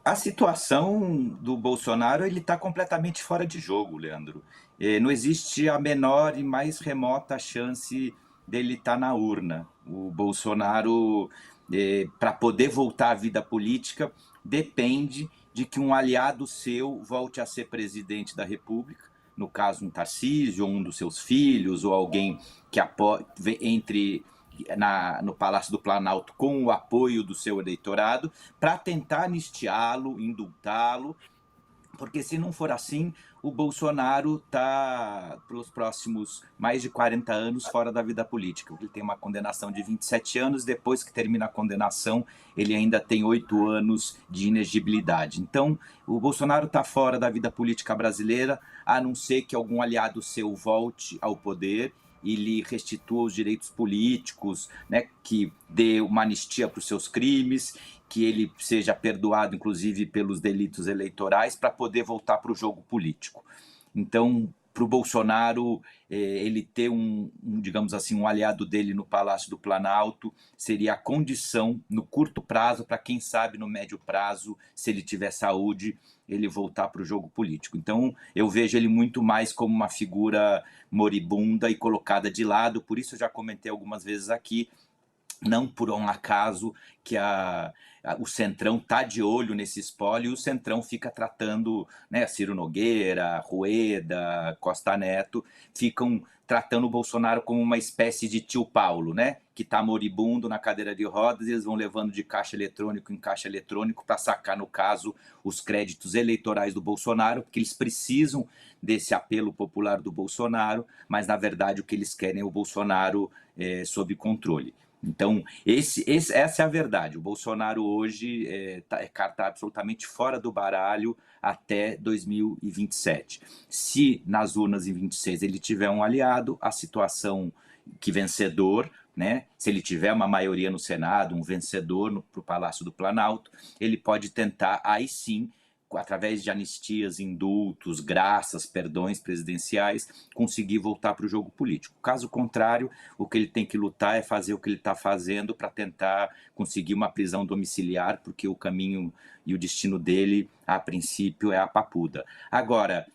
A situação do Bolsonaro ele está completamente fora de jogo, Leandro. Não existe a menor e mais remota chance dele estar na urna. O Bolsonaro, para poder voltar à vida política, depende de que um aliado seu volte a ser presidente da República, no caso um Tarcísio, ou um dos seus filhos, ou alguém que entre no Palácio do Planalto com o apoio do seu eleitorado, para tentar anistiá-lo, indultá-lo, porque se não for assim, o Bolsonaro está, pelos próximos mais de 40 anos, fora da vida política. Ele tem uma condenação de 27 anos, depois que termina a condenação, ele ainda tem 8 anos de inegibilidade. Então, o Bolsonaro está fora da vida política brasileira, a não ser que algum aliado seu volte ao poder e lhe restitua os direitos políticos, né, que dê uma anistia para os seus crimes, que ele seja perdoado, inclusive, pelos delitos eleitorais, para poder voltar para o jogo político. Então, para o Bolsonaro, ele ter digamos assim, um aliado dele no Palácio do Planalto seria a condição, no curto prazo, para quem sabe no médio prazo, se ele tiver saúde, ele voltar para o jogo político. Então, eu vejo ele muito mais como uma figura moribunda e colocada de lado, por isso eu já comentei algumas vezes aqui, não por um acaso que o Centrão está de olho nesse espólio e o Centrão fica tratando, né, Ciro Nogueira, Rueda, Costa Neto, ficam tratando o Bolsonaro como uma espécie de tio Paulo, né, que está moribundo na cadeira de rodas e eles vão levando de caixa eletrônico em caixa eletrônico para sacar, no caso, os créditos eleitorais do Bolsonaro, porque eles precisam desse apelo popular do Bolsonaro, mas na verdade o que eles querem é o Bolsonaro sob controle. Então, essa é a verdade. O Bolsonaro hoje está absolutamente fora do baralho até 2027. Se nas urnas em 26 ele tiver um aliado, a situação que vencedor, né? Se ele tiver uma maioria no Senado, um vencedor para o Palácio do Planalto, ele pode tentar, aí sim, através de anistias, indultos, graças, perdões presidenciais, conseguir voltar para o jogo político. Caso contrário, o que ele tem que lutar é fazer o que ele está fazendo para tentar conseguir uma prisão domiciliar, porque o caminho e o destino dele, a princípio, é a papuda. Agora,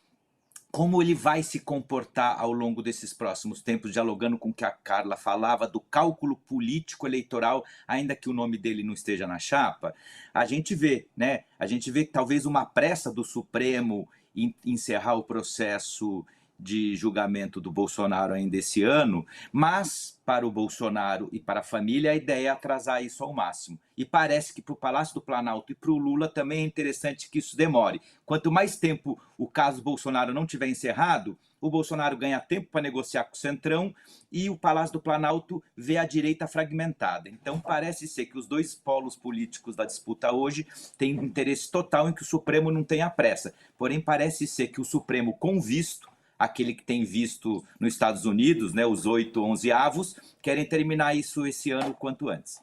como ele vai se comportar ao longo desses próximos tempos, dialogando com o que a Carla falava do cálculo político eleitoral, ainda que o nome dele não esteja na chapa, a gente vê, né? A gente vê talvez uma pressa do Supremo em encerrar o processo de julgamento do Bolsonaro ainda esse ano, mas para o Bolsonaro e para a família a ideia é atrasar isso ao máximo. E parece que para o Palácio do Planalto e para o Lula também é interessante que isso demore. Quanto mais tempo o caso Bolsonaro não tiver encerrado, o Bolsonaro ganha tempo para negociar com o Centrão e o Palácio do Planalto vê a direita fragmentada. Então parece ser que os dois polos políticos da disputa hoje têm interesse total em que o Supremo não tenha pressa. Porém, parece ser que o Supremo, com visto, aquele que tem visto nos Estados Unidos, né, os 8 11avos, querem terminar isso esse ano o quanto antes.